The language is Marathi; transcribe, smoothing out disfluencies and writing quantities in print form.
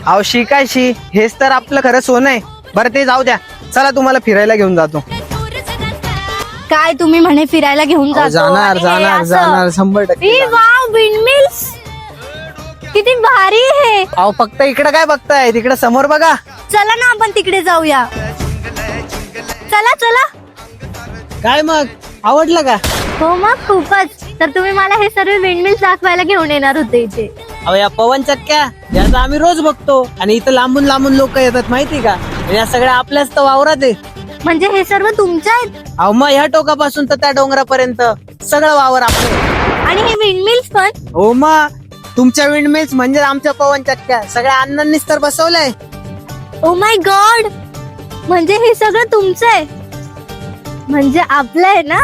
अहो शिकायशी हेच तर आपलं खरं सोनं आहे. बरं ते जाऊ द्या, चला तुम्हाला फिरायला घेऊन जातो. काय तुम्ही म्हणे फिरायला घेऊन अहो, जातो जाणार आणि हे जाणार असं? जाणार 100%. ई वाव, विंडमिल्स किती भारी आहे. अहो फक्त इकडे काय बघताय, तिकडे समोर बघा. चला ना आपण तिकडे जाऊया. चला चला. काय मग आवडलं का? हो मग खूपच. तर तुम्ही मला हे सर्व विंडमिल्स दाखवायला घेऊन येणार होते इथे. अहो या पवन चक्क्या याचा आम्ही रोज बघतो आणि इथं लांबून लांबून लोक येतात माहिती का. आणि या सगळ्या आपल्याच तर वावरात आहे. म्हणजे हे सर्व तुमच्या आहेत अहो मग ह्या टोकापासून तर त्या डोंगरापर्यंत सगळं वावर आपलं. आणि हे विंडमिल्स पण. हो मग तुमच्या विंडमिल्स म्हणजे आमच्या पवन चक्क्या सगळ्या अण्णांनीच तर बसवलंय. ओ माय गॉड, म्हणजे हे सगळं तुमचं आहे, म्हणजे आपलं आहे ना.